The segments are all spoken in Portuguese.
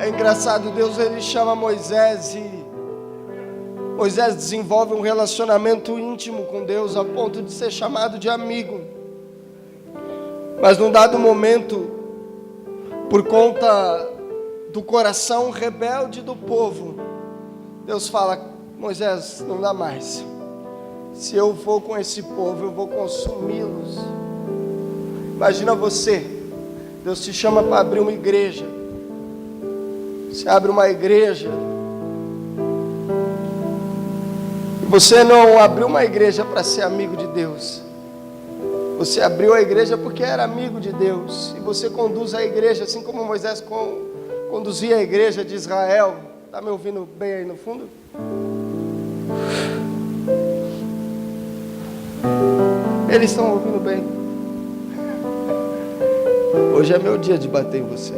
É engraçado, Deus ele chama Moisés e Moisés desenvolve um relacionamento íntimo com Deus a ponto de ser chamado de amigo. Mas num dado momento, por conta do coração rebelde do povo, Deus fala: Moisés, não dá mais. Se eu for com esse povo, eu vou consumi-los. Imagina você, Deus te chama para abrir uma igreja. Você abre uma igreja. E você não abriu uma igreja para ser amigo de Deus. Você abriu a igreja porque era amigo de Deus. E você conduz a igreja assim como Moisés conduzia a igreja de Israel. Está me ouvindo bem aí no fundo? Eles estão ouvindo bem. Hoje é meu dia de bater em você.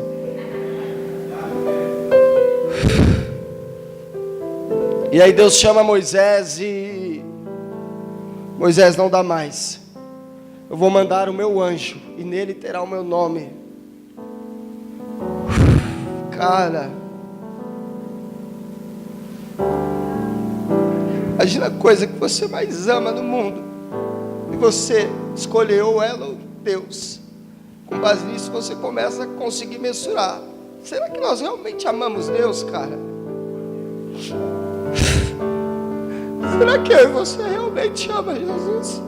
E aí Deus chama Moisés e Moisés, não dá mais. Eu vou mandar o meu anjo e nele terá o meu nome. Cara, imagina a coisa que você mais ama no mundo e você escolheu ela ou Deus. Com base nisso você começa a conseguir mensurar. Será que nós realmente amamos Deus, cara? Será que eu e você realmente ama Jesus?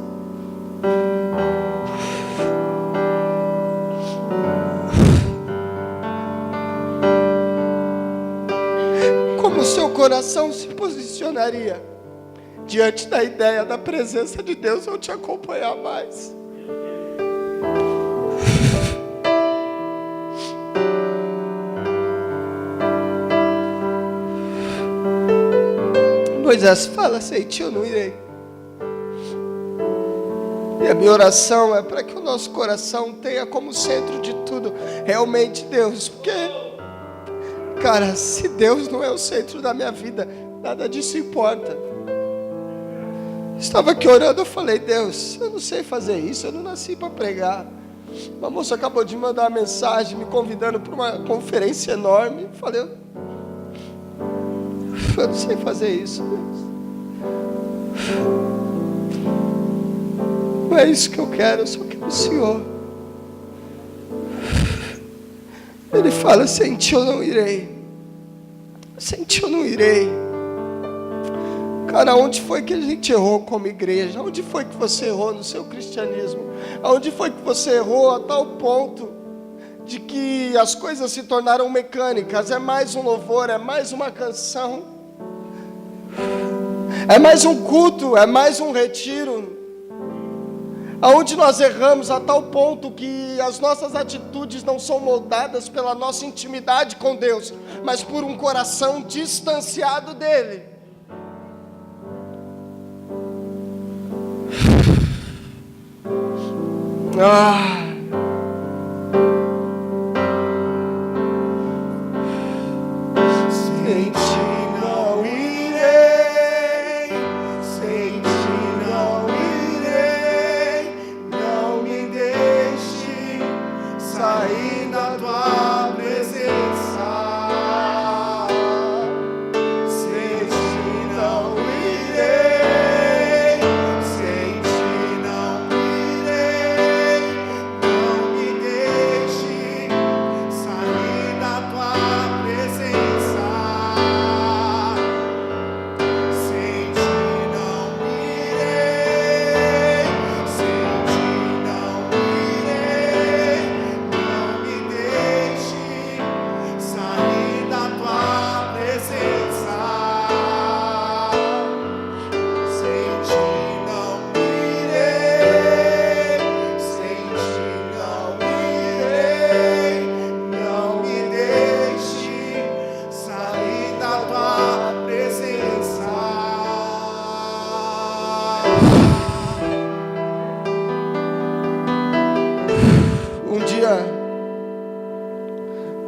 Como o seu coração se posicionaria diante da ideia da presença de Deus ao te acompanhar mais? Moisés fala assim: tio, eu não irei. E a minha oração é para que o nosso coração tenha como centro de tudo realmente Deus. Porque, cara, se Deus não é o centro da minha vida, nada disso importa. Estava aqui orando, eu falei: Deus, eu não sei fazer isso, eu não nasci para pregar. Uma moça acabou de mandar uma mensagem me convidando para uma conferência enorme. Eu falei: eu não sei fazer isso, Deus. Não é isso que eu quero, eu só quero o Senhor. Ele fala: sem ti eu não irei. Sem ti eu não irei. Cara, onde foi que a gente errou como igreja? Onde foi que você errou no seu cristianismo? Onde foi que você errou a tal ponto de que as coisas se tornaram mecânicas? É mais um louvor, é mais uma canção, é mais um culto, é mais um retiro. Aonde nós erramos a tal ponto que as nossas atitudes não são moldadas pela nossa intimidade com Deus, mas por um coração distanciado dele. Sem ti não irei, sem ti não irei, não me deixe sair da tua presença. Sem ti não irei, sem ti não irei, não me deixe sair da tua presença. Sem ti não irei, sem ti não irei, não me deixe sair da tua presença. Sem ti não irei, sem ti não irei, não me deixe sair da tua presença. Um dia,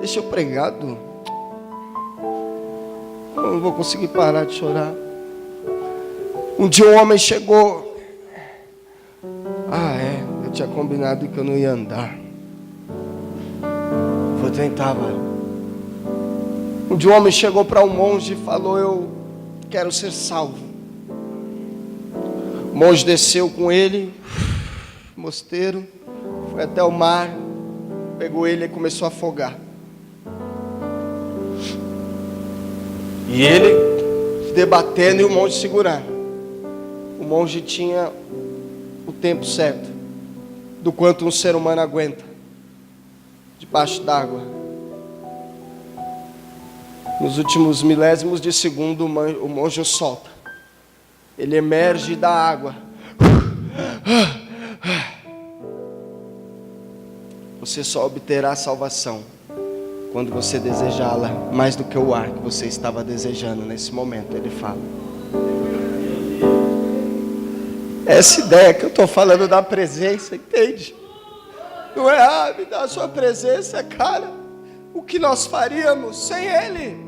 deixa eu pregado, eu não vou conseguir parar de chorar. Um dia um homem chegou. Eu tinha combinado que eu não ia andar. Vou tentar, vai. Um dia um homem chegou para um monge e falou: eu quero ser salvo. O monge desceu com ele, mosteiro, foi até o mar, pegou ele e começou a afogar. E ele debatendo e o monge segurando. O monge tinha o tempo certo do quanto um ser humano aguenta debaixo d'água. Nos últimos milésimos de segundo, o monge o solta. Ele emerge da água. Você só obterá a salvação quando você desejá-la mais do que o ar que você estava desejando nesse momento, ele fala. Essa ideia que eu estou falando da presença, entende? Não é, me dá a sua presença, cara. O que nós faríamos sem Ele?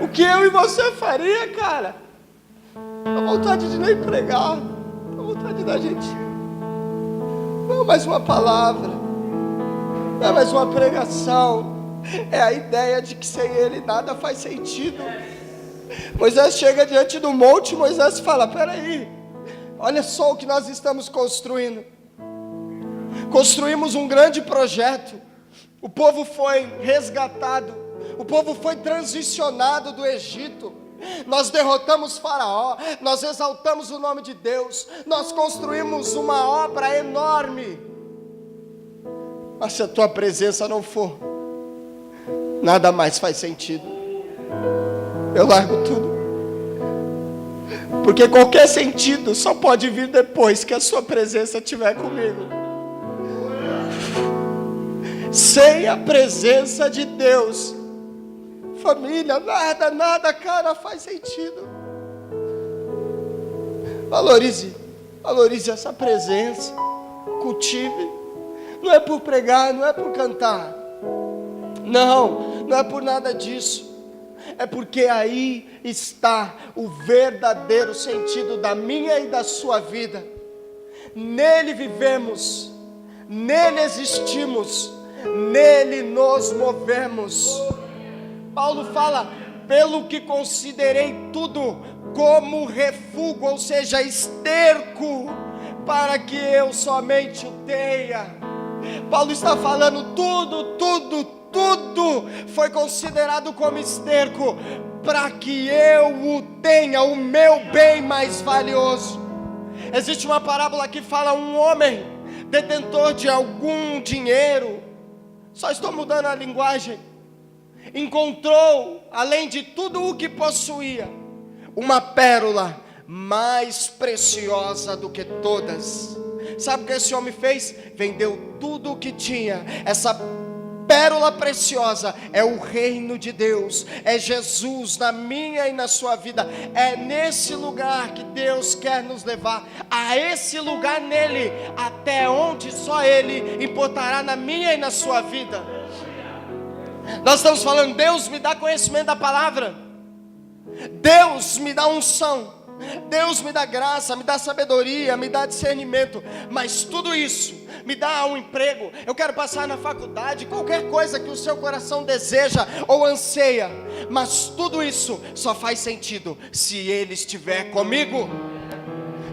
O que eu e você faria, cara? Dá vontade de nem pregar. Dá vontade da gente. Não é mais uma palavra. Não é mais uma pregação. É a ideia de que sem Ele nada faz sentido. Moisés chega diante do monte. Moisés fala: peraí, olha só o que nós estamos construindo. Construímos um grande projeto. O povo foi resgatado. O povo foi transicionado do Egito. Nós derrotamos Faraó. Nós exaltamos o nome de Deus. Nós construímos uma obra enorme. Mas se a tua presença não for, nada mais faz sentido. Eu largo tudo. Porque qualquer sentido só pode vir depois que a sua presença estiver comigo. Sem a presença de Deus, família, nada, cara, faz sentido. Valorize essa presença, cultive. Não é por pregar, não é por cantar, não é por nada disso. É porque aí está o verdadeiro sentido da minha e da sua vida. Nele vivemos, nele existimos, nele nos movemos. Paulo fala: pelo que considerei tudo como refúgio, ou seja, esterco, para que eu somente o tenha. Paulo está falando tudo foi considerado como esterco, para que eu o tenha, o meu bem mais valioso. Existe uma parábola que fala: um homem detentor de algum dinheiro, só estou mudando a linguagem, encontrou, além de tudo o que possuía, uma pérola mais preciosa do que todas. Sabe o que esse homem fez? Vendeu tudo o que tinha. Essa pérola preciosa é o reino de Deus, é Jesus na minha e na sua vida. É nesse lugar que Deus quer nos levar, a esse lugar nele, até onde só Ele importará na minha e na sua vida. Nós estamos falando: Deus me dá conhecimento da palavra, Deus me dá unção, Deus me dá graça, me dá sabedoria, me dá discernimento. Mas tudo isso, me dá um emprego, eu quero passar na faculdade, qualquer coisa que o seu coração deseja ou anseia. Mas tudo isso só faz sentido se Ele estiver comigo.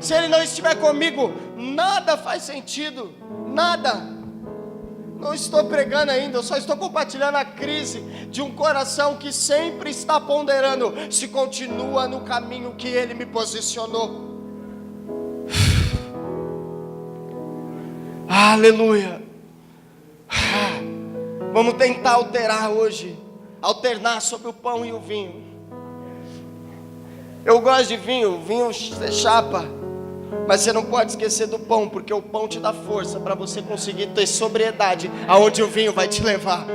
Se Ele não estiver comigo, nada faz sentido, nada. Não estou pregando ainda, eu só estou compartilhando a crise de um coração que sempre está ponderando se continua no caminho que Ele me posicionou. Aleluia. Vamos tentar alterar hoje, alternar sobre o pão e o vinho. Eu gosto de vinho você chapa, mas você não pode esquecer do pão, porque o pão te dá força para você conseguir ter sobriedade aonde o vinho vai te levar.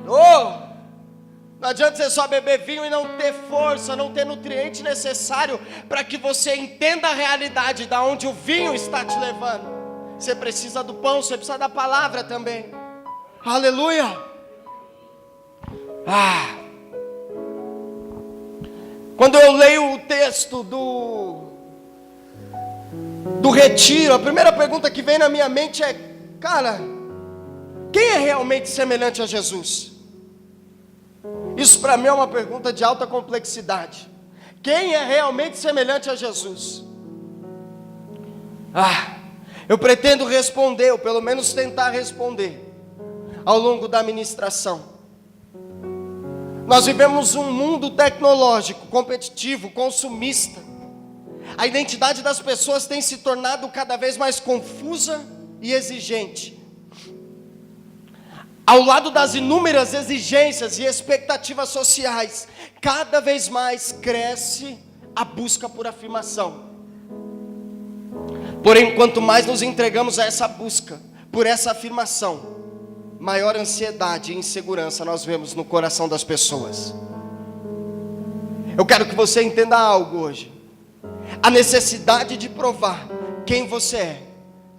Não adianta você só beber vinho e não ter força, não ter nutriente necessário para que você entenda a realidade da onde o vinho está te levando. Você precisa do pão, você precisa da palavra também. Aleluia. Quando eu leio o texto do retiro, a primeira pergunta que vem na minha mente é: cara, quem é realmente semelhante a Jesus? Isso para mim é uma pergunta de alta complexidade. Quem é realmente semelhante a Jesus? Eu pretendo responder, ou pelo menos tentar responder, ao longo da ministração. Nós vivemos um mundo tecnológico, competitivo, consumista. A identidade das pessoas tem se tornado cada vez mais confusa e exigente. Ao lado das inúmeras exigências e expectativas sociais, cada vez mais cresce a busca por afirmação. Porém, quanto mais nos entregamos a essa busca, por essa afirmação, maior ansiedade e insegurança nós vemos no coração das pessoas. Eu quero que você entenda algo hoje. A necessidade de provar quem você é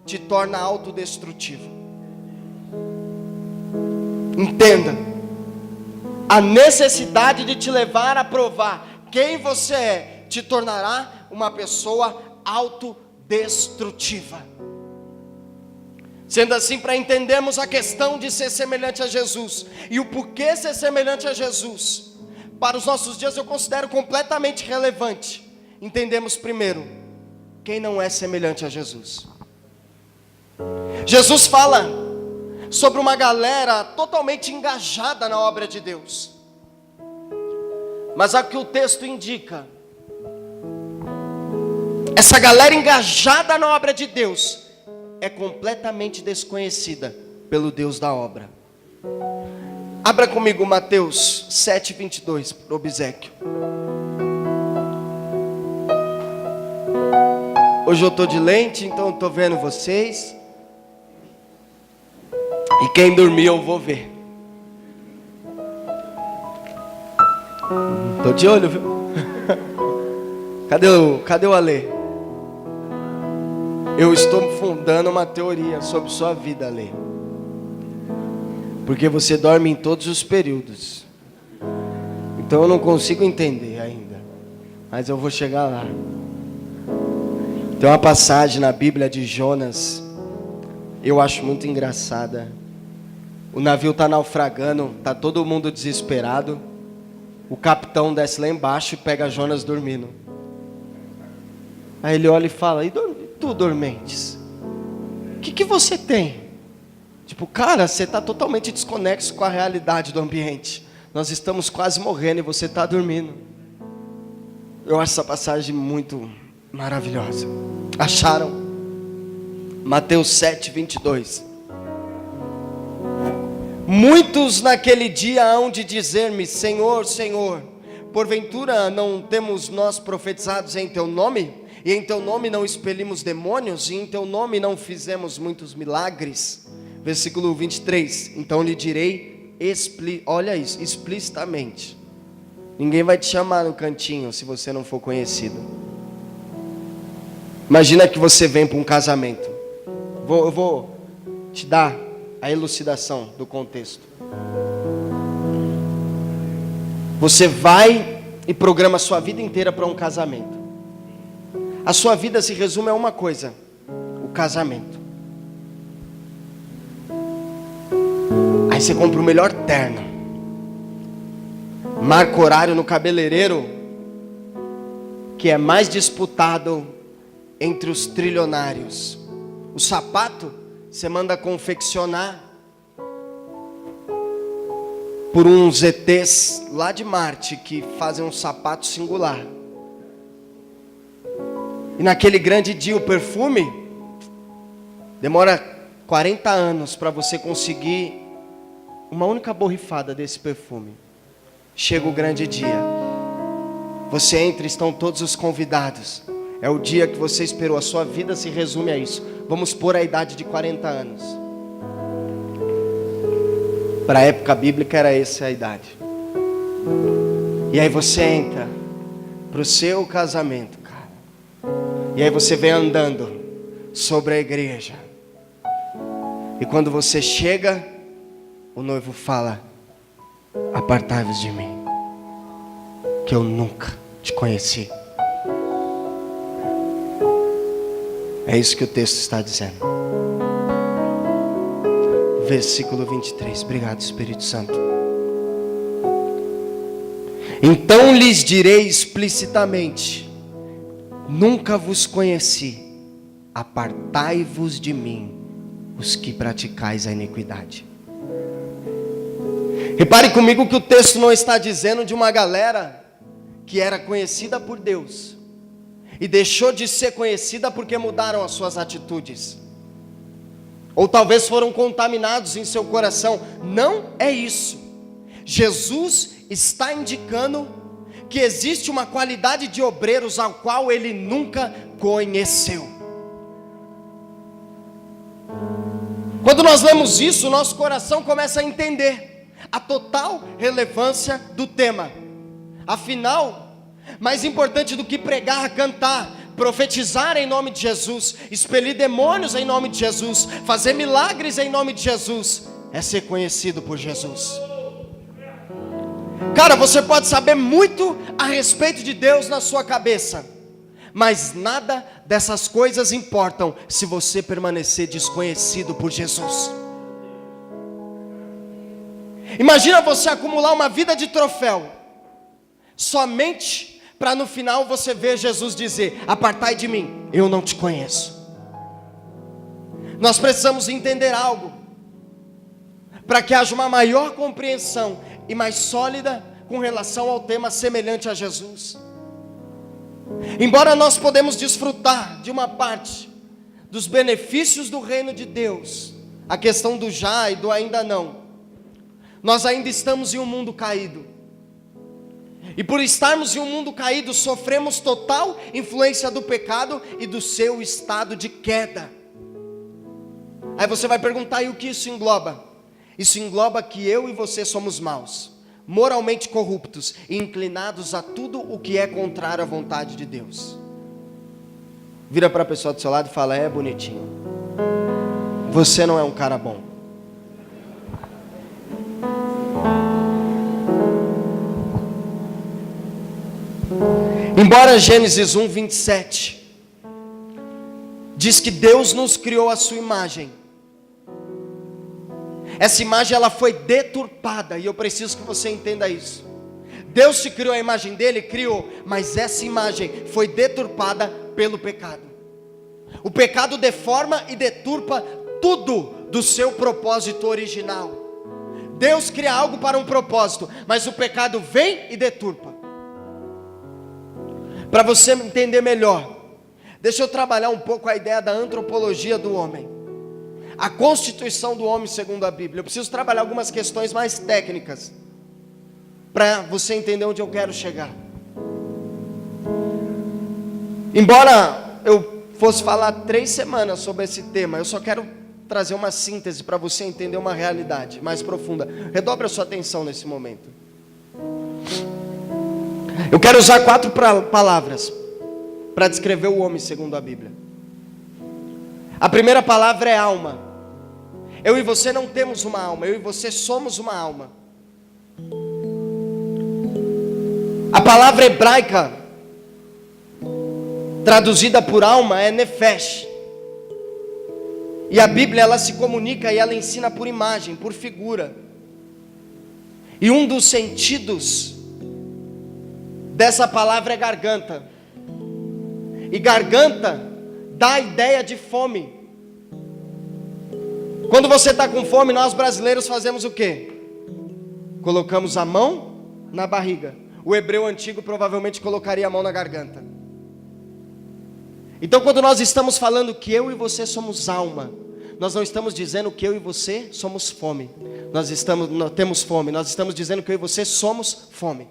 te torna autodestrutivo. Entenda, a necessidade de te levar a provar quem você é te tornará uma pessoa autodestrutiva. Sendo assim, para entendermos a questão de ser semelhante a Jesus e o porquê ser semelhante a Jesus, para os nossos dias eu considero completamente relevante. Entendemos primeiro quem não é semelhante a Jesus. Jesus fala sobre uma galera totalmente engajada na obra de Deus. Mas o que o texto indica, essa galera engajada na obra de Deus é completamente desconhecida pelo Deus da obra. Abra comigo Mateus 7:22 para o obséquio. Hoje eu estou de lente, então eu estou vendo vocês. E quem dormir eu vou ver. Estou de olho, viu? Cadê o Alê? Eu estou fundando uma teoria sobre sua vida, Alê. Porque você dorme em todos os períodos. Então eu não consigo entender ainda. Mas eu vou chegar lá. Tem uma passagem na Bíblia de Jonas, eu acho muito engraçada. O navio está naufragando, está todo mundo desesperado. O capitão desce lá embaixo e pega Jonas dormindo. Aí ele olha e fala: e tu, dormentes? O que você tem? Tipo, cara, você está totalmente desconexo com a realidade do ambiente. Nós estamos quase morrendo e você está dormindo. Eu acho essa passagem muito maravilhosa. Acharam? Mateus 7:22. Muitos naquele dia hão de dizer-me: Senhor, Senhor, porventura não temos nós profetizados em teu nome? E em teu nome não expelimos demônios? E em teu nome não fizemos muitos milagres? Versículo 23. Então lhe direi, olha isso, explicitamente: ninguém vai te chamar no cantinho se você não for conhecido. Imagina que você vem para um casamento. Eu vou te dar a elucidação do contexto. Você vai e programa a sua vida inteira para um casamento. A sua vida se resume a uma coisa: o casamento. Aí você compra o melhor terno, marca horário no cabeleireiro, que é mais disputado entre os trilionários. O sapato você manda confeccionar por uns ETs lá de Marte que fazem um sapato singular. E naquele grande dia o perfume demora 40 anos para você conseguir uma única borrifada desse perfume. Chega o grande dia, você entra e estão todos os convidados. É o dia que você esperou, a sua vida se resume a isso. Vamos pôr a idade de 40 anos. Para a época bíblica era essa a idade. E aí você entra para o seu casamento, cara. E aí você vem andando sobre a igreja. E quando você chega, o noivo fala: apartai-vos de mim, que eu nunca te conheci. É isso que o texto está dizendo. Versículo 23. Obrigado, Espírito Santo. Então lhes direi explicitamente: nunca vos conheci, apartai-vos de mim, os que praticais a iniquidade. Repare comigo que o texto não está dizendo de uma galera que era conhecida por Deus e deixou de ser conhecida porque mudaram as suas atitudes, ou talvez foram contaminados em seu coração. Não é isso. Jesus está indicando que existe uma qualidade de obreiros ao qual ele nunca conheceu. Quando nós lemos isso, nosso coração começa a entender a total relevância do tema. Afinal, mais importante do que pregar, cantar, profetizar em nome de Jesus, expelir demônios em nome de Jesus, fazer milagres em nome de Jesus, é ser conhecido por Jesus. Cara, você pode saber muito a respeito de Deus na sua cabeça, mas nada dessas coisas importam se você permanecer desconhecido por Jesus. Imagina você acumular uma vida de troféu, somente para no final você ver Jesus dizer: apartai de mim, eu não te conheço. Nós precisamos entender algo, para que haja uma maior compreensão e mais sólida com relação ao tema semelhante a Jesus. Embora nós podemos desfrutar de uma parte dos benefícios do reino de Deus, a questão do já e do ainda não, nós ainda estamos em um mundo caído. E por estarmos em um mundo caído, sofremos total influência do pecado e do seu estado de queda. Aí você vai perguntar: e o que isso engloba? Isso engloba que eu e você somos maus, moralmente corruptos e inclinados a tudo o que é contrário à vontade de Deus. Vira para a pessoa do seu lado e fala: é bonitinho, você não é um cara bom. Embora Gênesis 1:27 diz que Deus nos criou à sua imagem, essa imagem ela foi deturpada, e eu preciso que você entenda isso. Deus te criou a imagem dele, criou, mas essa imagem foi deturpada pelo pecado. O pecado deforma e deturpa tudo do seu propósito original. Deus cria algo para um propósito, mas o pecado vem e deturpa. Para você entender melhor, deixa eu trabalhar um pouco a ideia da antropologia do homem, a constituição do homem segundo a Bíblia. Eu preciso trabalhar algumas questões mais técnicas, para você entender onde eu quero chegar. Embora eu fosse falar 3 semanas sobre esse tema, eu só quero trazer uma síntese para você entender uma realidade mais profunda. Redobre a sua atenção nesse momento. Eu quero usar 4 palavras para descrever o homem segundo a Bíblia. A primeira palavra é alma. Eu e você não temos uma alma, eu e você somos uma alma. A palavra hebraica traduzida por alma é nefesh. E a Bíblia ela se comunica e ela ensina por imagem, por figura. E um dos sentidos dessa palavra é garganta. E garganta dá a ideia de fome. Quando você está com fome, nós brasileiros fazemos o quê? Colocamos a mão na barriga. O hebreu antigo provavelmente colocaria a mão na garganta. Então quando nós estamos falando que eu e você somos alma, nós não estamos dizendo que eu e você somos fome. Nós temos fome, nós estamos dizendo que eu e você somos fome.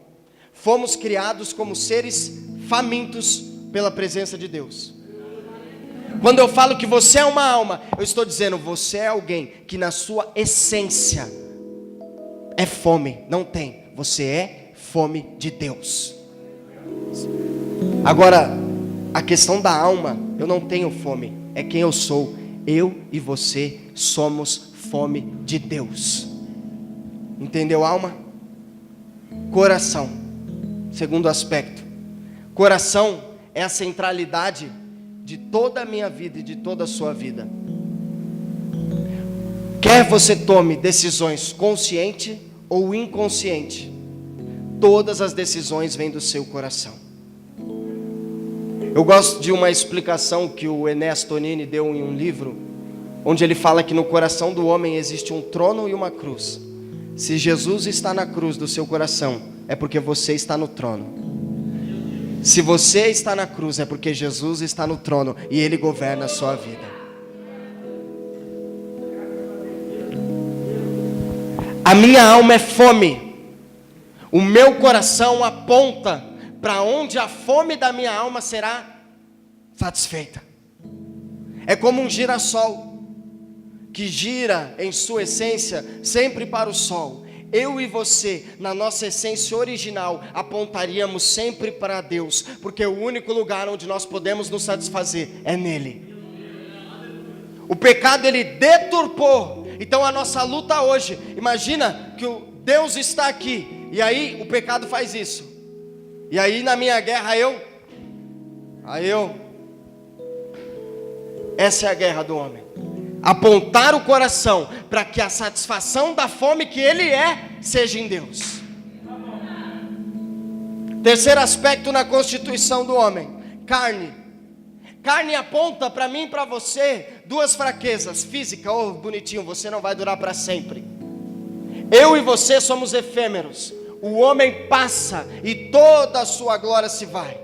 Fomos criados como seres famintos pela presença de Deus. Quando eu falo que você é uma alma, eu estou dizendo, você é alguém que na sua essência é fome, não tem. Você é fome de Deus. Agora, a questão da alma, eu não tenho fome, é quem eu sou. Eu e você somos fome de Deus. Entendeu, alma? Coração, segundo aspecto. Coração é a centralidade de toda a minha vida e de toda a sua vida. Quer você tome decisões consciente ou inconsciente, todas as decisões vêm do seu coração. Eu gosto de uma explicação que o Enes Tonini deu em um livro, onde ele fala que no coração do homem existe um trono e uma cruz. Se Jesus está na cruz do seu coração, é porque você está no trono. Se você está na cruz, é porque Jesus está no trono e Ele governa a sua vida. A minha alma é fome. O meu coração aponta para onde a fome da minha alma será satisfeita. É como um girassol que gira em sua essência sempre para o sol. Eu e você, na nossa essência original, apontaríamos sempre para Deus, porque o único lugar onde nós podemos nos satisfazer é nele. O pecado, ele deturpou. Então a nossa luta hoje, imagina que o Deus está aqui, e aí o pecado faz isso. E aí na minha guerra essa é a guerra do homem. Apontar o coração para que a satisfação da fome que ele seja em Deus. Terceiro aspecto na constituição do homem: carne. Carne aponta para mim e para você duas fraquezas. Física, bonitinho, você não vai durar para sempre. Eu e você somos efêmeros. O homem passa e toda a sua glória se vai.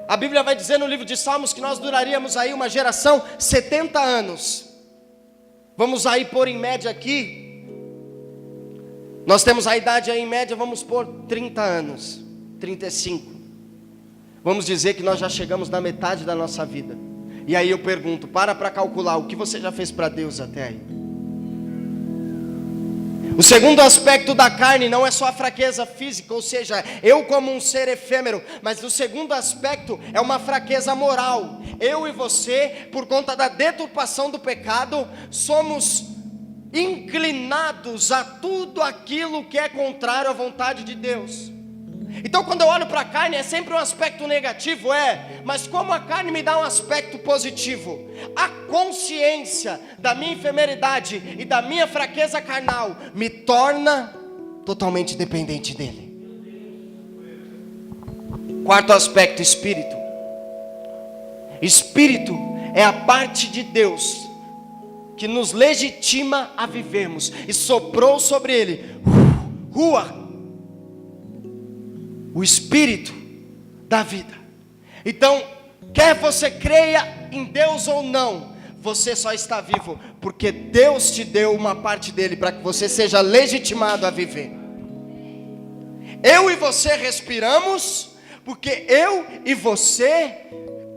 A Bíblia vai dizer no livro de Salmos que nós duraríamos aí uma geração 70 anos. Vamos aí pôr em média aqui. Nós temos a idade aí em média, vamos pôr 30 anos, 35. Vamos dizer que nós já chegamos na metade da nossa vida. E aí eu pergunto, para calcular o que você já fez para Deus até aí. O segundo aspecto da carne não é só a fraqueza física, ou seja, eu como um ser efêmero, mas o segundo aspecto é uma fraqueza moral. Eu e você, por conta da deturpação do pecado, somos inclinados a tudo aquilo que é contrário à vontade de Deus. Então quando eu olho para a carne é sempre um aspecto negativo, mas como a carne me dá um aspecto positivo? A consciência da minha efemeridade e da minha fraqueza carnal me torna totalmente dependente dele. Quarto aspecto, espírito. Espírito é a parte de Deus que nos legitima a vivermos e soprou sobre ele Ruach, o Espírito da vida. Então, quer você creia em Deus ou não, você só está vivo porque Deus te deu uma parte dele para que você seja legitimado a viver. Eu e você respiramos porque eu e você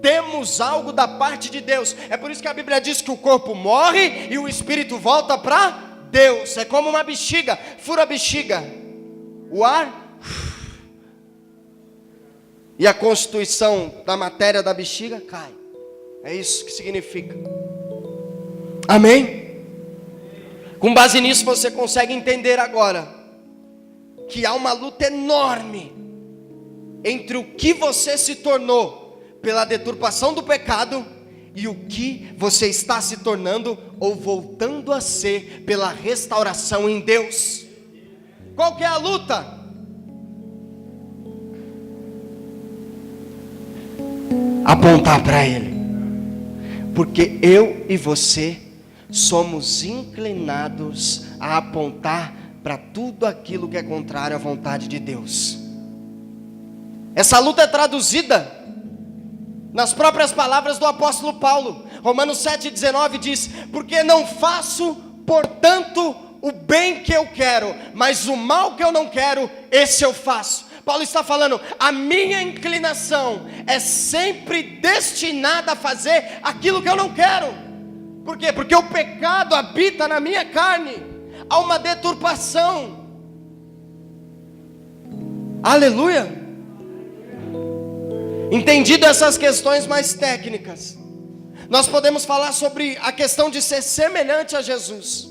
temos algo da parte de Deus. É por isso que a Bíblia diz que o corpo morre e o espírito volta para Deus. É como uma bexiga, fura a bexiga, o ar, e a constituição da matéria da bexiga cai. É isso que significa. Amém? Com base nisso você consegue entender agora que há uma luta enorme entre o que você se tornou pela deturpação do pecado e o que você está se tornando ou voltando a ser pela restauração em Deus. Qual que é a luta? Apontar para Ele, porque eu e você somos inclinados a apontar para tudo aquilo que é contrário à vontade de Deus. Essa luta é traduzida nas próprias palavras do apóstolo Paulo. Romanos 7,19 diz: porque não faço, portanto, o bem que eu quero, mas o mal que eu não quero, esse eu faço. Paulo está falando, a minha inclinação é sempre destinada a fazer aquilo que eu não quero. Por quê? Porque o pecado habita na minha carne. Há uma deturpação. Aleluia. Entendido essas questões mais técnicas, nós podemos falar sobre a questão de ser semelhante a Jesus.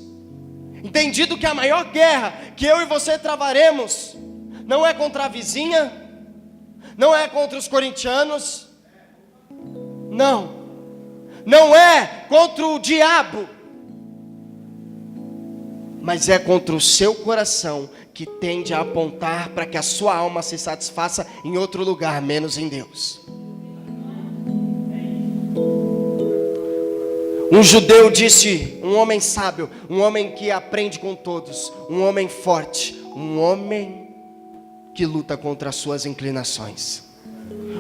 Entendido que a maior guerra que eu e você travaremos não é contra a vizinha, não é contra os corintianos, não é contra o diabo, mas é contra o seu coração que tende a apontar para que a sua alma se satisfaça em outro lugar, menos em Deus. Um judeu disse, um homem sábio, um homem que aprende com todos, um homem forte, um homem que luta contra as suas inclinações,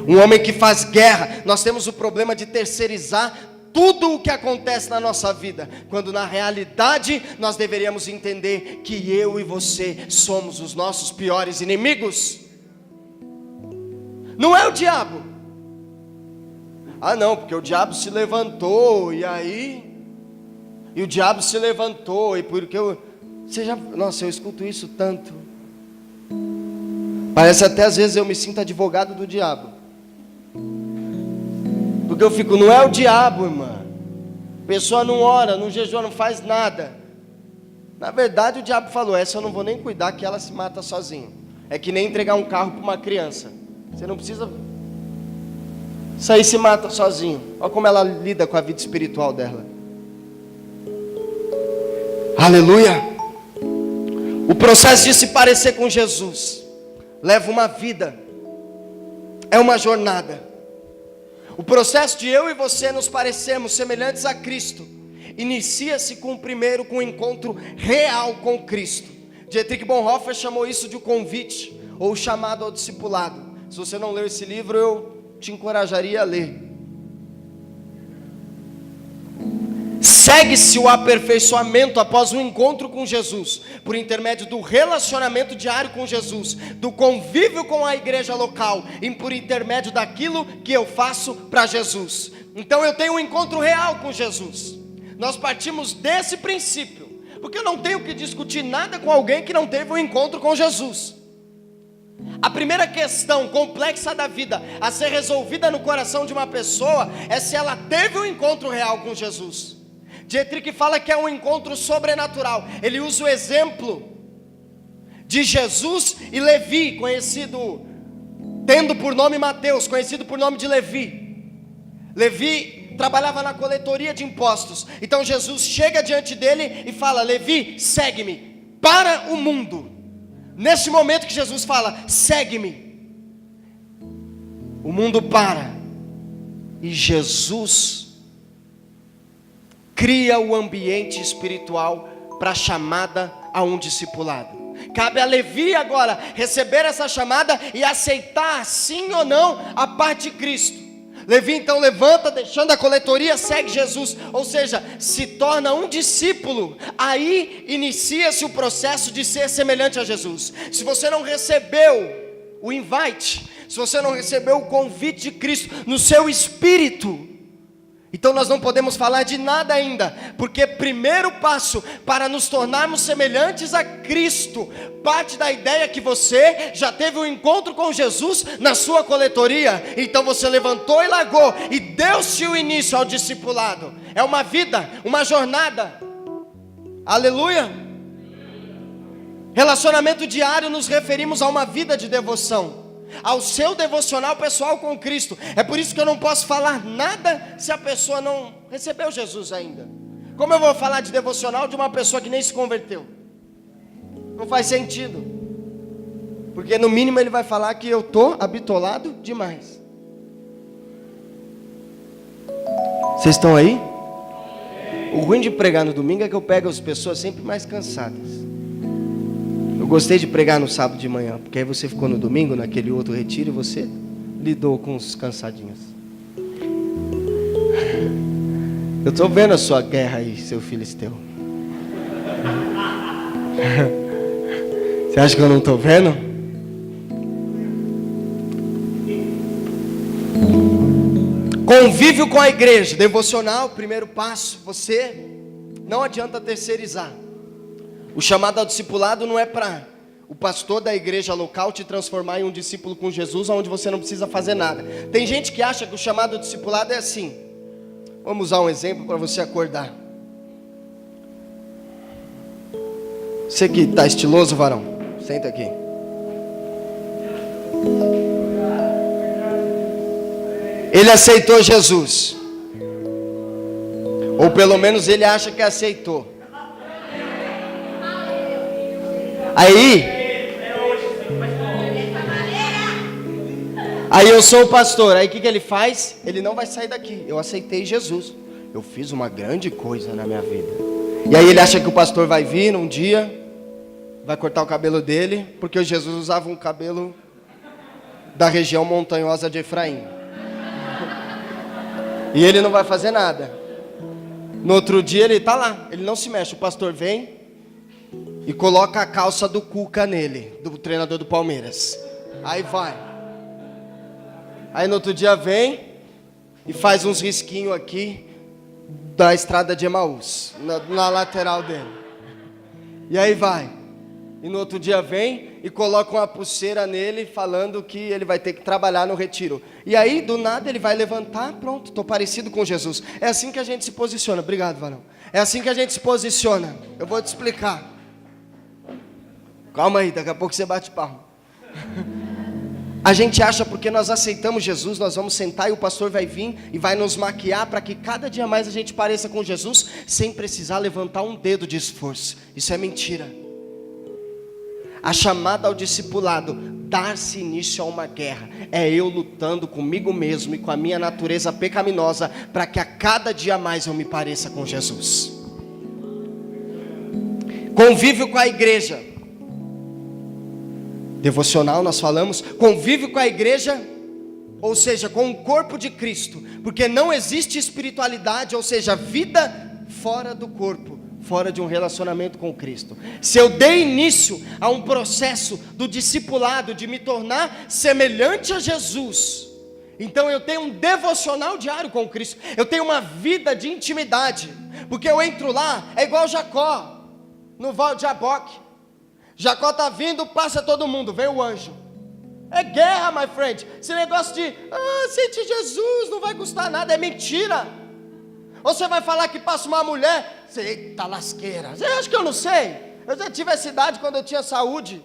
um homem que faz guerra. Nós temos o problema de terceirizar tudo o que acontece na nossa vida, quando na realidade nós deveríamos entender que eu e você somos os nossos piores inimigos. Não é o diabo. Ah não, porque o diabo se levantou, e o diabo se levantou, e porque nossa, eu escuto isso tanto. Parece até às vezes eu me sinto advogado do diabo. Porque eu fico, não é o diabo, irmã. A pessoa não ora, não jejua, não faz nada. Na verdade o diabo falou, essa eu não vou nem cuidar, que ela se mata sozinha. É que nem entregar um carro para uma criança. Você não precisa. Isso aí se mata sozinho. Olha como ela lida com a vida espiritual dela. Aleluia. O processo de se parecer com Jesus leva uma vida, é uma jornada. O processo de eu e você nos parecermos semelhantes a Cristo inicia-se primeiro com um encontro real com Cristo. Dietrich Bonhoeffer chamou isso de um convite, ou chamado ao discipulado. Se você não leu esse livro, eu te encorajaria a ler. Segue-se o aperfeiçoamento após o encontro com Jesus, por intermédio do relacionamento diário com Jesus, do convívio com a igreja local, e por intermédio daquilo que eu faço para Jesus. Então eu tenho um encontro real com Jesus. Nós partimos desse princípio, porque eu não tenho que discutir nada com alguém que não teve um encontro com Jesus. A primeira questão complexa da vida a ser resolvida no coração de uma pessoa é se ela teve um encontro real com Jesus. Dietrich fala que é um encontro sobrenatural. Ele usa o exemplo de Jesus e Levi, tendo por nome Mateus, conhecido por nome de Levi. Levi trabalhava na coletoria de impostos. Então Jesus chega diante dele e fala, Levi, segue-me, para o mundo. Nesse momento que Jesus fala, segue-me, o mundo para, e Jesus cria o ambiente espiritual para a chamada a um discipulado. Cabe a Levi agora receber essa chamada e aceitar sim ou não a parte de Cristo. Levi então levanta, deixando a coletoria, segue Jesus, ou seja, se torna um discípulo. Aí inicia-se o processo de ser semelhante a Jesus. Se você não recebeu o invite, se você não recebeu o convite de Cristo no seu espírito, então nós não podemos falar de nada ainda, porque primeiro passo para nos tornarmos semelhantes a Cristo parte da ideia que você já teve um encontro com Jesus na sua coletoria. Então você levantou e largou e deu-se o início ao discipulado. É uma vida, uma jornada. Aleluia. Relacionamento diário, nos referimos a uma vida de devoção, ao seu devocional pessoal com Cristo. É por isso que eu não posso falar nada se a pessoa não recebeu Jesus ainda. Como eu vou falar de devocional de uma pessoa que nem se converteu? Não faz sentido. Porque no mínimo ele vai falar que eu estou habitolado demais. Vocês estão aí? O ruim de pregar no domingo é que eu pego as pessoas sempre mais cansadas. Eu gostei de pregar no sábado de manhã, porque aí você ficou no domingo, naquele outro retiro, e você lidou com os cansadinhos. Eu estou vendo a sua guerra aí, seu filisteu. Você acha que eu não estou vendo? Convívio com a igreja, devocional, primeiro passo. Você não adianta terceirizar. O chamado ao discipulado não é para o pastor da igreja local te transformar em um discípulo com Jesus, onde você não precisa fazer nada. Tem gente que acha que o chamado ao discipulado é assim. Vamos usar um exemplo para você acordar. Você que está estiloso, varão, senta aqui. Ele aceitou Jesus, ou pelo menos ele acha que aceitou. Aí eu sou o pastor, aí o que ele faz? Ele não vai sair daqui. Eu aceitei Jesus. Eu fiz uma grande coisa na minha vida. E aí ele acha que o pastor vai vir um dia, vai cortar o cabelo dele, porque Jesus usava um cabelo da região montanhosa de Efraim. E ele não vai fazer nada. No outro dia ele está lá, ele não se mexe. O pastor vem e coloca a calça do Cuca nele, do treinador do Palmeiras. Aí vai. Aí no outro dia vem e faz uns risquinhos aqui da estrada de Emaús, na lateral dele. E aí vai. E no outro dia vem e coloca uma pulseira nele, falando que ele vai ter que trabalhar no retiro. E aí, do nada, ele vai levantar, pronto, estou parecido com Jesus. É assim que a gente se posiciona. Obrigado, varão. É assim que a gente se posiciona. Eu vou te explicar. Calma aí, daqui a pouco você bate palma. A gente acha porque nós aceitamos Jesus, nós vamos sentar e o pastor vai vir e vai nos maquiar para que cada dia mais a gente pareça com Jesus, sem precisar levantar um dedo de esforço. Isso é mentira. A chamada ao discipulado, dar-se início a uma guerra, é eu lutando comigo mesmo e com a minha natureza pecaminosa, para que a cada dia mais eu me pareça com Jesus. Convívio com a igreja. Devocional nós falamos, convívio com a igreja, ou seja, com o corpo de Cristo, porque não existe espiritualidade, ou seja, vida fora do corpo, fora de um relacionamento com Cristo. Se eu dei início a um processo do discipulado, de me tornar semelhante a Jesus, então eu tenho um devocional diário com Cristo, eu tenho uma vida de intimidade, porque eu entro lá, é igual Jacó, no Val de Jaboque. Jacó está vindo, passa todo mundo, vem o anjo. É guerra, my friend. Esse negócio de, aceite Jesus, não vai custar nada, é mentira. Ou você vai falar que passa uma mulher, eita lasqueira. Você acha que eu não sei? Eu já tive essa idade quando eu tinha saúde.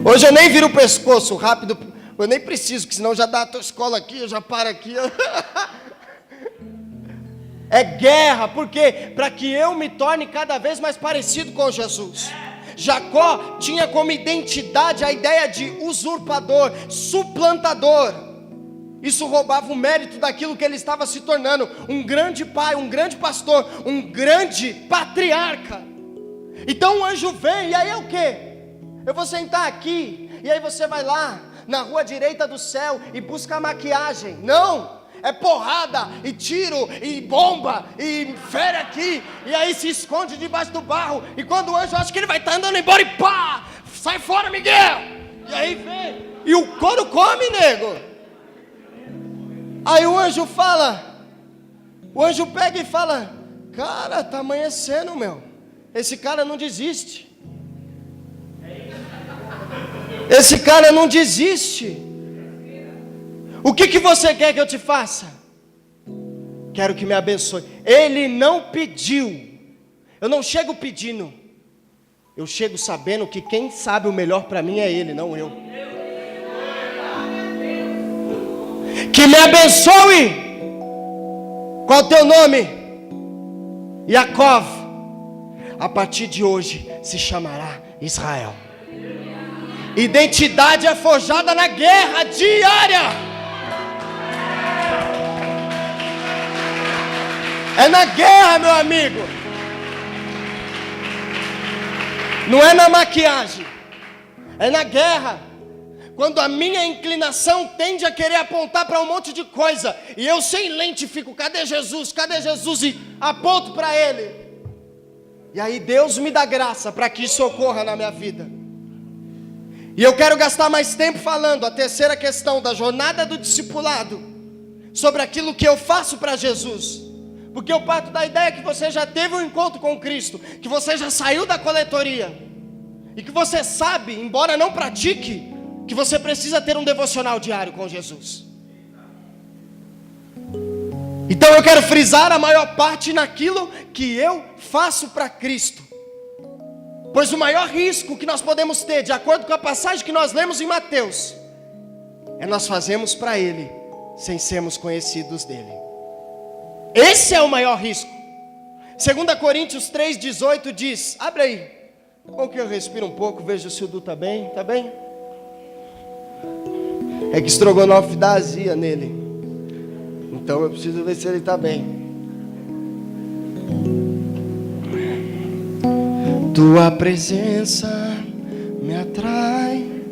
Hoje eu nem viro o pescoço rápido, eu nem preciso, porque senão já dá a tua escola aqui, eu já paro aqui. É guerra, por quê? Para que eu me torne cada vez mais parecido com Jesus. Jacó tinha como identidade a ideia de usurpador, suplantador. Isso roubava o mérito daquilo que ele estava se tornando, um grande pai, um grande pastor, um grande patriarca. Então o anjo vem, e aí é o quê? Eu vou sentar aqui, e aí você vai lá, na rua direita do céu, e busca a maquiagem. Não! É porrada, e tiro, e bomba, e fere aqui, e aí se esconde debaixo do barro, e quando o anjo acha que ele vai estar andando embora, e pá, sai fora, Miguel, e aí vem, e o couro come, nego. Aí o anjo pega e fala, cara, tá amanhecendo, meu, esse cara não desiste, esse cara não desiste. O que você quer que eu te faça? Quero que me abençoe. Ele não pediu. Eu não chego pedindo. Eu chego sabendo que quem sabe o melhor para mim é Ele, não eu. Que me abençoe. Qual é o teu nome? Yaakov. A partir de hoje se chamará Israel. Identidade é forjada na guerra diária. É na guerra, meu amigo. Não é na maquiagem. É na guerra. Quando a minha inclinação tende a querer apontar para um monte de coisa, e eu sem lente fico, cadê Jesus? Cadê Jesus? E aponto para Ele. E aí Deus me dá graça para que isso ocorra na minha vida. E eu quero gastar mais tempo falando a terceira questão da jornada do discipulado, sobre aquilo que eu faço para Jesus. Porque eu parto da ideia que você já teve um encontro com Cristo, que você já saiu da coletoria, e que você sabe, embora não pratique, que você precisa ter um devocional diário com Jesus. Então eu quero frisar a maior parte naquilo que eu faço para Cristo. Pois o maior risco que nós podemos ter, de acordo com a passagem que nós lemos em Mateus, é nós fazermos para Ele, sem sermos conhecidos dEle. Esse é o maior risco. 2 Coríntios 3,18 diz, abre aí, bom que eu respiro um pouco, vejo se o Du está bem, está bem? É que estrogonofe dá azia nele, então eu preciso ver se ele está bem. Tua presença me atrai.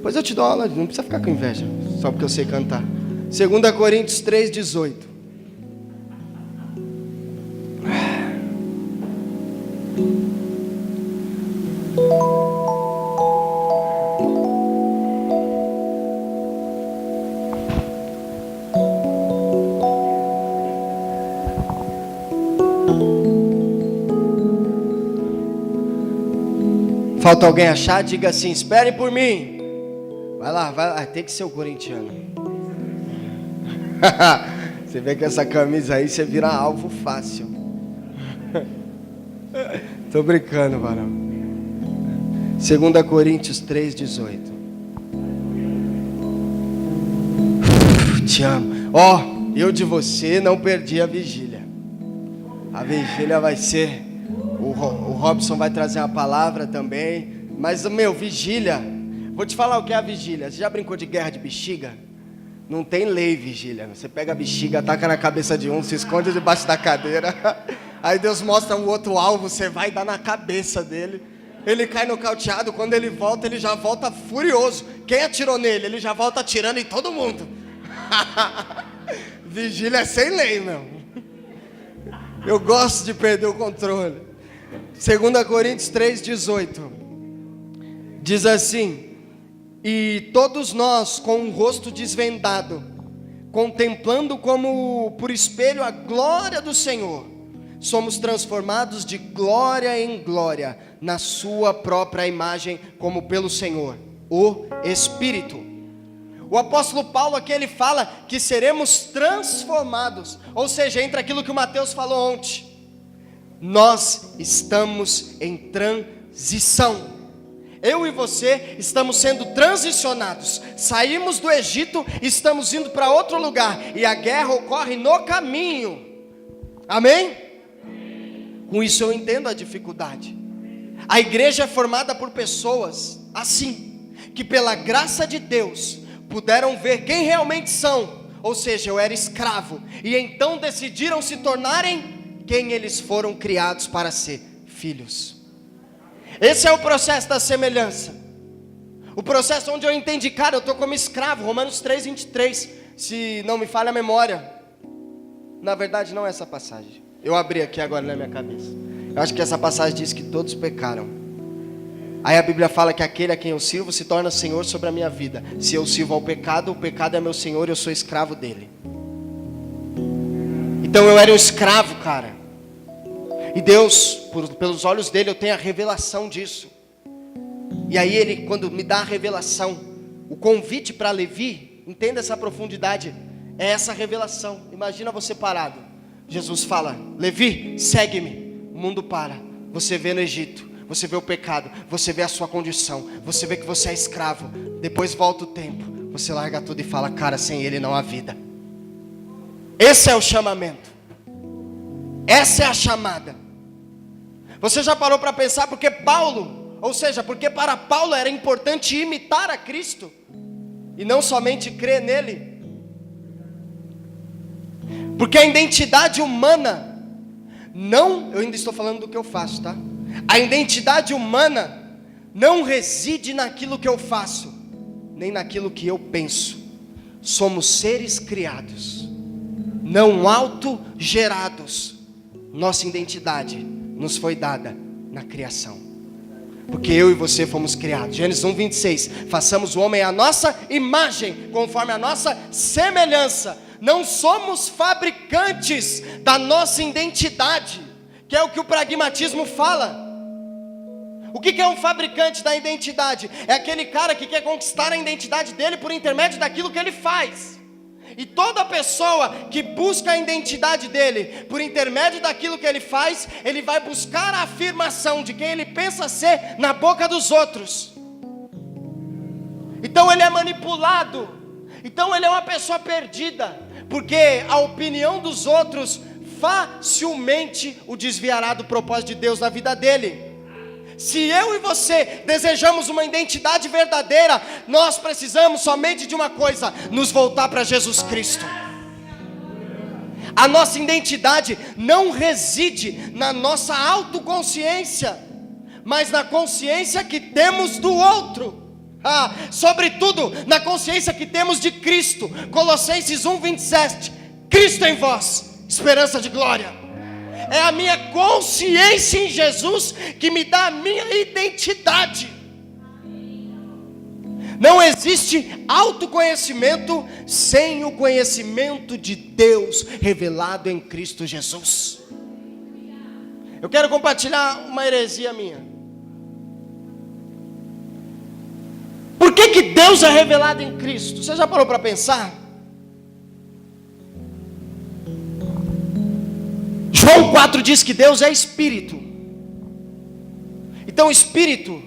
Pois eu te dou aula, não precisa ficar com inveja, só porque eu sei cantar. 2 Coríntios 3,18. Falta alguém achar? Diga assim, espere por mim. Vai lá, tem que ser o corintiano. Você vê que essa camisa aí, você vira alvo fácil. Tô brincando, varão. 2 Coríntios 3,18. Te amo. Ó, eu de você não perdi a vigília. A vigília vai ser... O Robson vai trazer uma palavra também. Mas, vigília. Vou te falar o que é a vigília. Você já brincou de guerra de bexiga? Não tem lei vigília. Você pega a bexiga, ataca na cabeça de um, se esconde debaixo da cadeira. Aí Deus mostra um outro alvo, você vai dar na cabeça dele. Ele cai nocauteado, quando ele volta, ele já volta furioso. Quem atirou nele? Ele já volta atirando em todo mundo. Vigília é sem lei, meu. Eu gosto de perder o controle. 2 Coríntios 3,18 diz assim: e todos nós com o rosto desvendado, contemplando como por espelho a glória do Senhor, somos transformados de glória em glória, na sua própria imagem, como pelo Senhor, o Espírito. O apóstolo Paulo aqui ele fala que seremos transformados, ou seja, entre aquilo que o Mateus falou ontem, nós estamos em transição. Eu e você estamos sendo transicionados. Saímos do Egito, estamos indo para outro lugar, e a guerra ocorre no caminho. Amém? Com isso eu entendo a dificuldade. A igreja é formada por pessoas assim, que pela graça de Deus puderam ver quem realmente são. Ou seja, eu era escravo, e então decidiram se tornarem quem eles foram criados para ser, filhos. Esse é o processo da semelhança. O processo onde eu entendi, cara, eu estou como escravo. Romanos 3,23, se não me falha a memória. Na verdade não é essa passagem. Eu abri aqui agora na minha cabeça. Eu acho que essa passagem diz que todos pecaram. Aí a Bíblia fala que aquele a quem eu sirvo se torna Senhor sobre a minha vida. Se eu sirvo ao pecado, o pecado é meu Senhor e eu sou escravo dele. Então eu era um escravo, cara. E Deus, pelos olhos dele, eu tenho a revelação disso. E aí ele, quando me dá a revelação, o convite para Levi, entenda essa profundidade, é essa revelação. Imagina você parado. Jesus fala, Levi, segue-me. O mundo para. Você vê no Egito, você vê o pecado, você vê a sua condição, você vê que você é escravo. Depois volta o tempo, você larga tudo e fala, cara, sem ele não há vida. Esse é o chamamento. Essa é a chamada. Você já parou para pensar porque Paulo, ou seja, porque para Paulo era importante imitar a Cristo e não somente crer nele? Porque a identidade humana não, eu ainda estou falando do que eu faço, tá? A identidade humana não reside naquilo que eu faço, nem naquilo que eu penso. Somos seres criados, não autogerados. Nossa identidade nos foi dada na criação, porque eu e você fomos criados. Gênesis 1:26, façamos o homem à nossa imagem, conforme a nossa semelhança. Não somos fabricantes da nossa identidade, que é o que o pragmatismo fala. O que é um fabricante da identidade? É aquele cara que quer conquistar a identidade dele por intermédio daquilo que ele faz. E toda pessoa que busca a identidade dele por intermédio daquilo que ele faz, ele vai buscar a afirmação de quem ele pensa ser na boca dos outros. Então ele é manipulado. Então ele é uma pessoa perdida, porque a opinião dos outros facilmente o desviará do propósito de Deus na vida dele. Se eu e você desejamos uma identidade verdadeira, nós precisamos somente de uma coisa: nos voltar para Jesus Cristo. A nossa identidade não reside na nossa autoconsciência, mas na consciência que temos do outro. Sobretudo na consciência que temos de Cristo. Colossenses 1:27. Cristo em vós, esperança de glória. É a minha consciência em Jesus que me dá a minha identidade. Não existe autoconhecimento sem o conhecimento de Deus revelado em Cristo Jesus. Eu quero compartilhar uma heresia minha. Por que Deus é revelado em Cristo? Você já parou para pensar? João 4 diz que Deus é Espírito. Então o Espírito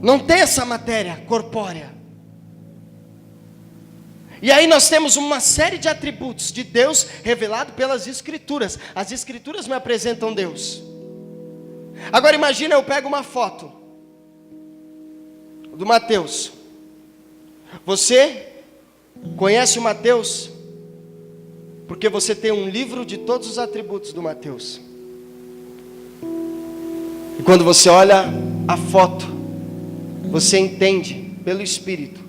não tem essa matéria corpórea. E aí nós temos uma série de atributos de Deus revelado pelas Escrituras. As Escrituras me apresentam Deus. Agora imagina, eu pego uma foto do Mateus. Você conhece o Mateus porque você tem um livro de todos os atributos do Mateus. E quando você olha a foto, você entende pelo Espírito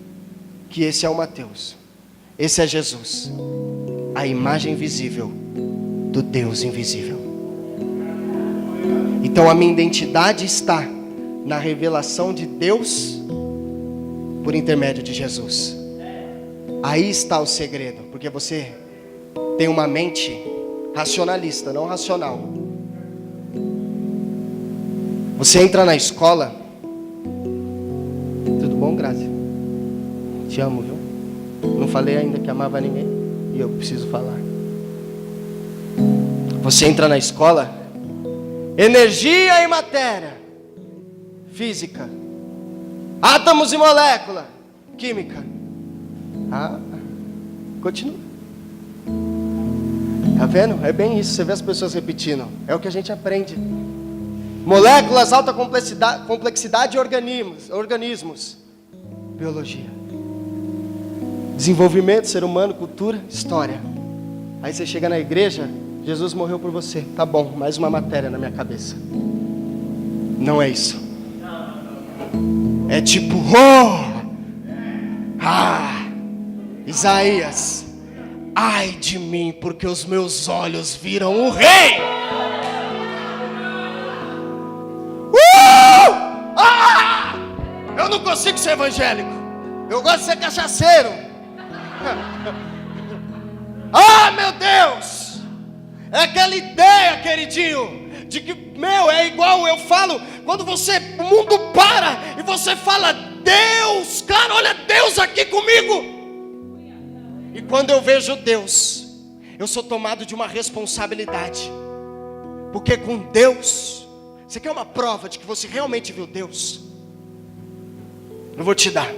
que esse é o Mateus. Esse é Jesus, a imagem visível do Deus invisível. Então a minha identidade está na revelação de Deus por intermédio de Jesus. Aí está o segredo, porque você tem uma mente racionalista, não racional. Você entra na escola. Tudo bom, Grazi? Te amo, viu? Não falei ainda que amava ninguém, e eu preciso falar. Você entra na escola, energia e matéria, física, átomos e molécula, química. Continua. Tá vendo? É bem isso, você vê as pessoas repetindo. É o que a gente aprende. Moléculas, alta complexidade e organismos. Biologia. Desenvolvimento, ser humano, cultura, história. Aí você chega na igreja, Jesus morreu por você. Tá bom, mais uma matéria na minha cabeça. Não é isso. É tipo, Isaías, ai de mim, porque os meus olhos viram o rei. Eu não consigo ser evangélico. Eu gosto de ser cachaceiro. Meu Deus. É aquela ideia, queridinho, de que, é igual eu falo, quando o mundo para e você fala, Deus, cara, olha Deus aqui comigo. E quando eu vejo Deus, eu sou tomado de uma responsabilidade. Porque com Deus, você quer uma prova de que você realmente viu Deus? Eu vou te dar.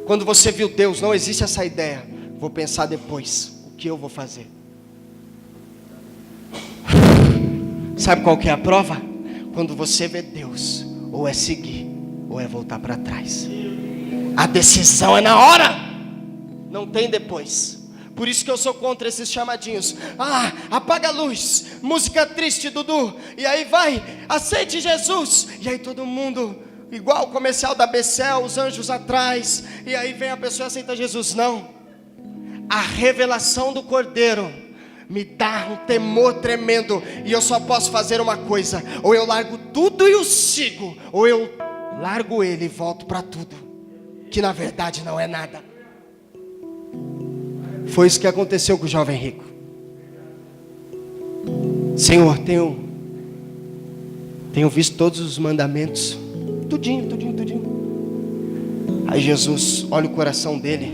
Quando você viu Deus, não existe essa ideia. Vou pensar depois, o que eu vou fazer? Sabe qual que é a prova? Quando você vê Deus, ou é seguir, ou é voltar para trás. A decisão é na hora, não tem depois. Por isso que eu sou contra esses chamadinhos. Apaga a luz, música triste, Dudu. E aí vai, aceite Jesus. E aí todo mundo, igual o comercial da Becel, os anjos atrás. E aí vem a pessoa e aceita Jesus. Não. A revelação do Cordeiro me dá um temor tremendo. E eu só posso fazer uma coisa: ou eu largo tudo e o sigo, ou eu largo ele e volto para tudo, que na verdade não é nada. Foi isso que aconteceu com o jovem rico. Senhor, tenho visto todos os mandamentos, tudinho. Aí Jesus olha o coração dele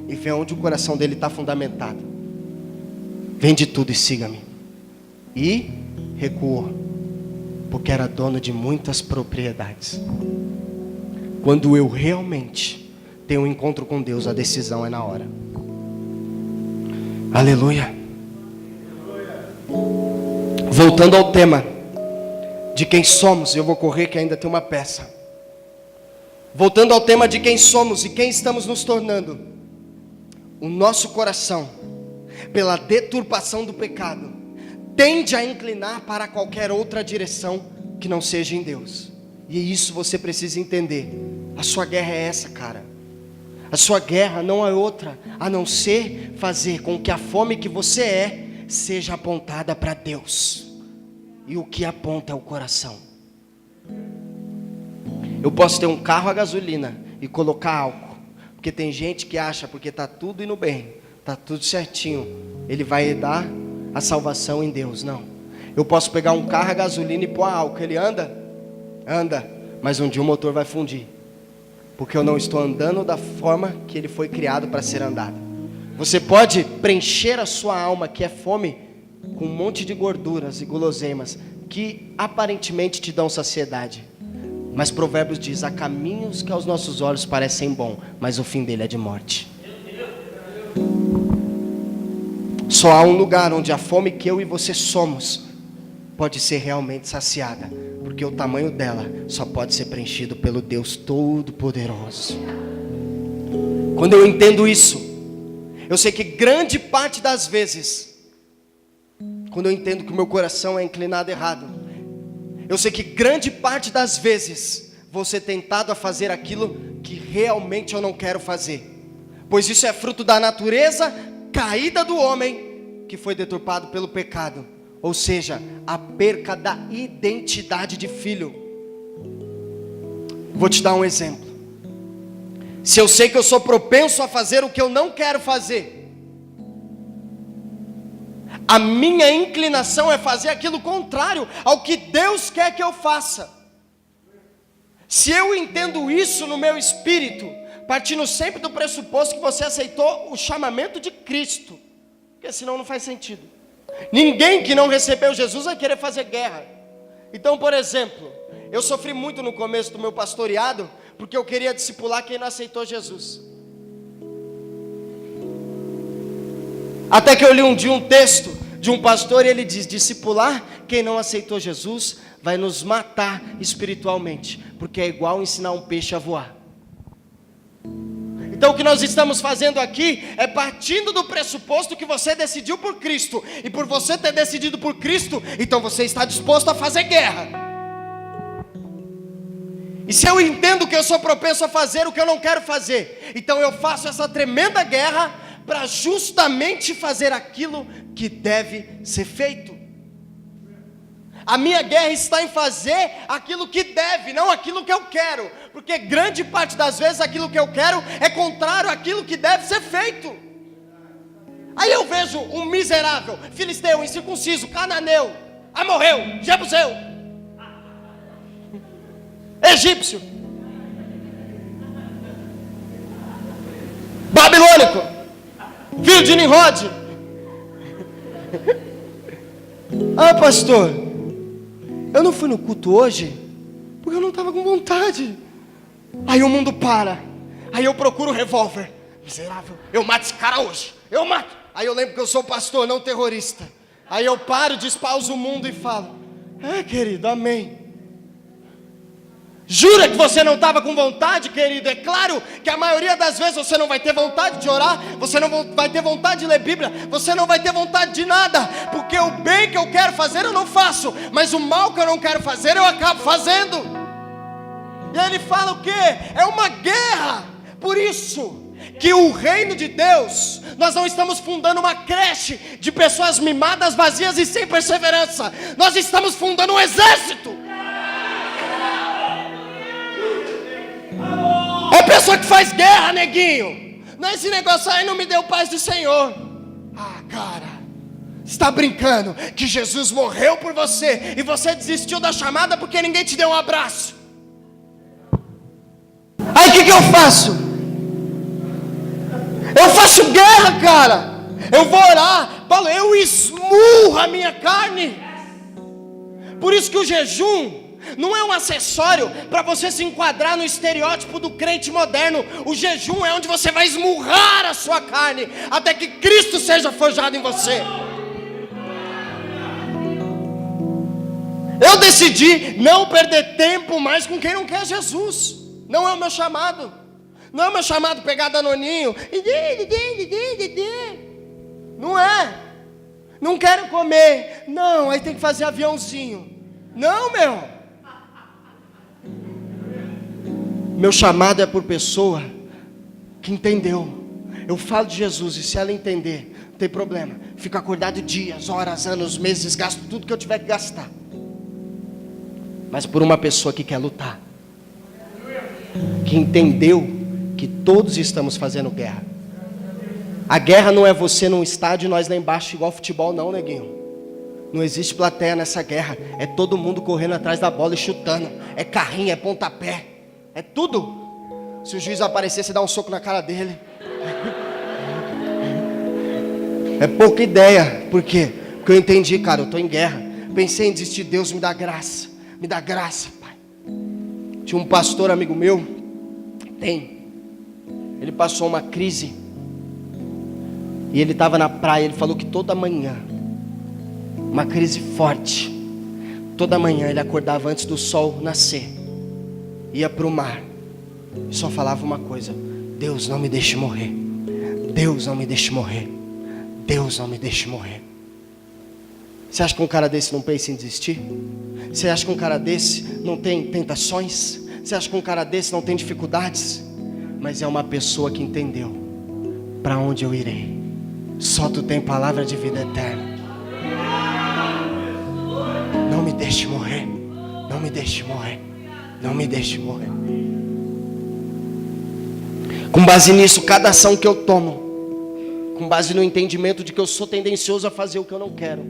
e vê onde o coração dele está fundamentado. Vende tudo e siga-me. E recuou, porque era dono de muitas propriedades. Quando eu realmente tenho um encontro com Deus, a decisão é na hora. Aleluia. Voltando ao tema de quem somos, eu vou correr que ainda tem uma peça. Voltando ao tema de quem somos e quem estamos nos tornando. O nosso coração, pela deturpação do pecado, tende a inclinar para qualquer outra direção que não seja em Deus. E isso você precisa entender. A sua guerra é essa, cara. A sua guerra não é outra, a não ser fazer com que a fome que você é, seja apontada para Deus. E o que aponta é o coração. Eu posso ter um carro a gasolina e colocar álcool, porque tem gente que acha, porque está tudo indo bem, está tudo certinho, ele vai dar a salvação em Deus. Não. Eu posso pegar um carro a gasolina e pôr álcool. Ele anda? Anda, mas um dia o motor vai fundir, porque eu não estou andando da forma que ele foi criado para ser andado. Você pode preencher a sua alma, que é fome, com um monte de gorduras e guloseimas que aparentemente te dão saciedade. Mas Provérbios diz: há caminhos que aos nossos olhos parecem bons, mas o fim dele é de morte. Só há um lugar onde a fome que eu e você somos pode ser realmente saciada, porque o tamanho dela só pode ser preenchido pelo Deus Todo-Poderoso. Quando eu entendo isso, eu sei que grande parte das vezes, quando eu entendo que o meu coração é inclinado errado, eu sei que grande parte das vezes vou ser tentado a fazer aquilo que realmente eu não quero fazer, pois isso é fruto da natureza caída do homem, que foi deturpado pelo pecado, ou seja, a perca da identidade de filho. Vou te dar um exemplo. Se eu sei que eu sou propenso a fazer o que eu não quero fazer, a minha inclinação é fazer aquilo contrário ao que Deus quer que eu faça. Se eu entendo isso no meu espírito, partindo sempre do pressuposto que você aceitou o chamamento de Cristo, porque senão não faz sentido. Ninguém que não recebeu Jesus vai querer fazer guerra. Então, por exemplo, eu sofri muito no começo do meu pastoreado, porque eu queria discipular quem não aceitou Jesus. Até que eu li um dia um texto de um pastor e ele diz: discipular quem não aceitou Jesus vai nos matar espiritualmente, porque é igual ensinar um peixe a voar. Então o que nós estamos fazendo aqui é partindo do pressuposto que você decidiu por Cristo, e por você ter decidido por Cristo, então você está disposto a fazer guerra. E se eu entendo que eu sou propenso a fazer o que eu não quero fazer, então eu faço essa tremenda guerra para justamente fazer aquilo que deve ser feito. A minha guerra está em fazer aquilo que deve, não aquilo que eu quero, porque grande parte das vezes aquilo que eu quero é contrário àquilo que deve ser feito. Aí eu vejo um miserável, filisteu, incircunciso, cananeu, amorreu, jebuseu, egípcio, babilônico, filho de Nimrod. Ah, pastor, eu não fui no culto hoje porque eu não estava com vontade. Aí o mundo para. Aí eu procuro o revólver. Miserável, eu mato esse cara hoje. Eu mato. Aí eu lembro que eu sou pastor, não terrorista. Aí eu paro, despauso o mundo e falo: querido, amém. Jura que você não estava com vontade, querido? É claro que a maioria das vezes você não vai ter vontade de orar, você não vai ter vontade de ler Bíblia, você não vai ter vontade de nada, porque o bem que eu quero fazer eu não faço, mas o mal que eu não quero fazer eu acabo fazendo. E ele fala o quê? É uma guerra. Por isso que o reino de Deus, nós não estamos fundando uma creche de pessoas mimadas, vazias e sem perseverança. Nós estamos fundando um exército. É pessoa que faz guerra, neguinho. Não é esse negócio aí, não me deu paz do Senhor. Cara, está brincando que Jesus morreu por você e você desistiu da chamada porque ninguém te deu um abraço. Aí o que eu faço? Eu faço guerra, cara. Eu vou orar, Paulo, eu esmurro a minha carne. Por isso que o jejum não é um acessório para você se enquadrar no estereótipo do crente moderno. O jejum é onde você vai esmurrar a sua carne até que Cristo seja forjado em você. Eu decidi não perder tempo mais com quem não quer Jesus. Não é o meu chamado. Não é o meu chamado pegar danoninho. Não é. Não quero comer. Não, aí tem que fazer aviãozinho. Não, meu. Meu chamado é por pessoa que entendeu. Eu falo de Jesus e se ela entender, não tem problema. Fico acordado dias, horas, anos, meses, gasto tudo que eu tiver que gastar. Mas por uma pessoa que quer lutar, que entendeu que todos estamos fazendo guerra. A guerra não é você num estádio e nós lá embaixo igual futebol não, neguinho. Não existe plateia nessa guerra. É todo mundo correndo atrás da bola e chutando. É carrinho, é pontapé, é tudo. Se o juiz aparecer, você dá um soco na cara dele. É pouca ideia. Por quê? Porque eu entendi, cara, eu estou em guerra. Pensei em desistir. Deus me dá graça. Me dá graça, Pai. Tinha um pastor amigo meu. Ele passou uma crise. E ele estava na praia. Ele falou que toda manhã, uma crise forte, toda manhã ele acordava antes do sol nascer, ia para o mar e só falava uma coisa: Deus, não me deixe morrer. Deus, não me deixe morrer. Deus, não me deixe morrer. Você acha que um cara desse não pensa em desistir? Você acha que um cara desse não tem tentações? Você acha que um cara desse não tem dificuldades? Mas é uma pessoa que entendeu: para onde eu irei? Só tu tem palavra de vida eterna. Não me deixe morrer. Não me deixe morrer. Não me deixe morrer. Com base nisso, cada ação que eu tomo, com base no entendimento de que eu sou tendencioso a fazer o que eu não quero,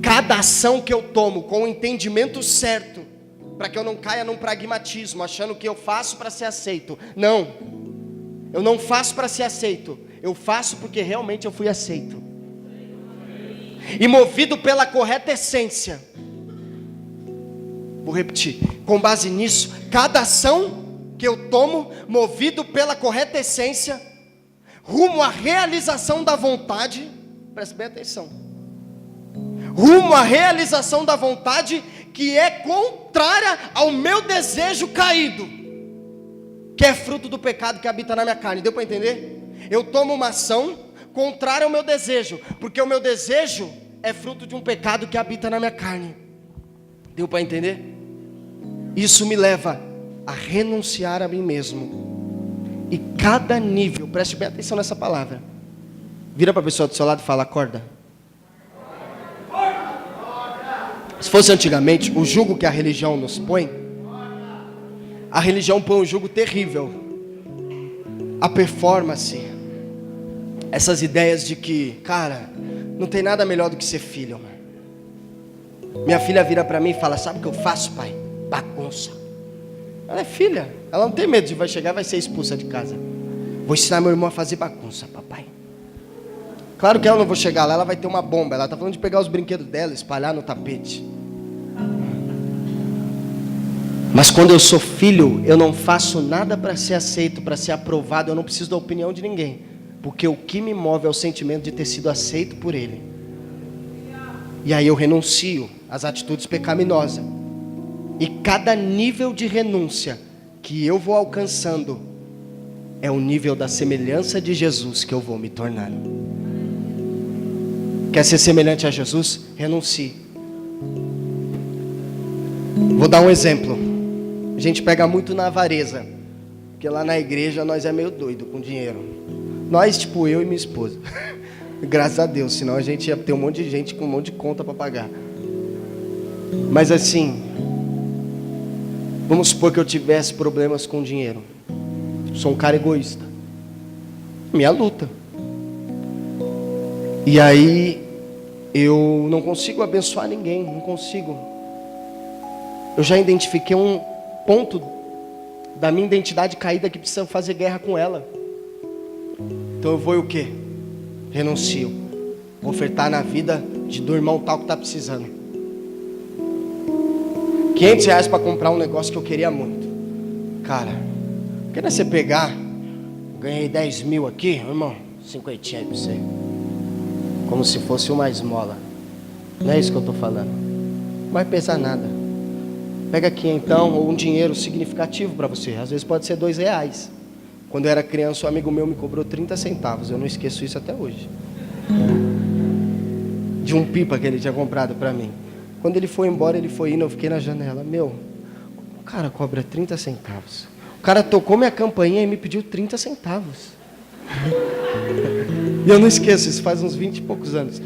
cada ação que eu tomo com o entendimento certo, para que eu não caia num pragmatismo, achando que eu faço para ser aceito. Não, eu não faço para ser aceito, eu faço porque realmente eu fui aceito. E movido pela correta essência. Vou repetir. Com base nisso, cada ação que eu tomo, movido pela correta essência, rumo à realização da vontade, preste bem atenção, rumo à realização da vontade que é contrária ao meu desejo caído, que é fruto do pecado que habita na minha carne. Deu para entender? Eu tomo uma ação contrária ao meu desejo, porque o meu desejo é fruto de um pecado que habita na minha carne. Deu para entender? Isso me leva a renunciar a mim mesmo. E cada nível, preste bem atenção nessa palavra. Vira para a pessoa do seu lado e fala: acorda. Se fosse antigamente, o jugo que a religião nos põe, a religião põe um jugo terrível. A performance, essas ideias de que, cara, não tem nada melhor do que ser filho, mano. Minha filha vira para mim e fala: sabe o que eu faço, pai? Bagunça. Ela é filha, ela não tem medo de vai chegar e vai ser expulsa de casa. Vou ensinar meu irmão a fazer bagunça, papai. Claro que ela não vou chegar lá, ela vai ter uma bomba. Ela está falando de pegar os brinquedos dela, espalhar no tapete. Mas quando eu sou filho, eu não faço nada para ser aceito, para ser aprovado. Eu não preciso da opinião de ninguém, porque o que me move é o sentimento de ter sido aceito por Ele. E aí eu renuncio às atitudes pecaminosas. E cada nível de renúncia que eu vou alcançando é o nível da semelhança de Jesus que eu vou me tornando. Quer ser semelhante a Jesus? Renuncie. Vou dar um exemplo. A gente pega muito na avareza, porque lá na igreja nós é meio doido com dinheiro. Nós, tipo eu e minha esposa. Graças a Deus, senão a gente ia ter um monte de gente com um monte de conta para pagar. Mas assim, vamos supor que eu tivesse problemas com dinheiro. Sou um cara egoísta. Minha luta. E aí eu não consigo abençoar ninguém, não consigo. Eu já identifiquei um ponto da minha identidade caída que precisa fazer guerra com ela. Então eu vou o quê? Renuncio. Vou ofertar na vida do irmão tal que está precisando. R$500 para comprar um negócio que eu queria muito. Cara, quer você pegar? Ganhei 10 mil aqui, irmão. 50 aí para você. Como se fosse uma esmola. Não é isso que eu estou falando. Não vai pesar nada. Pega aqui então, ou um dinheiro significativo para você. Às vezes pode ser R$2. Quando eu era criança, um amigo meu me cobrou 30 centavos. Eu não esqueço isso até hoje. De um pipa que ele tinha comprado para mim. Quando ele foi embora, ele foi indo, eu fiquei na janela. Meu, o cara cobra 30 centavos. O cara tocou minha campainha e me pediu 30 centavos. E eu não esqueço, isso faz uns 20 e poucos anos.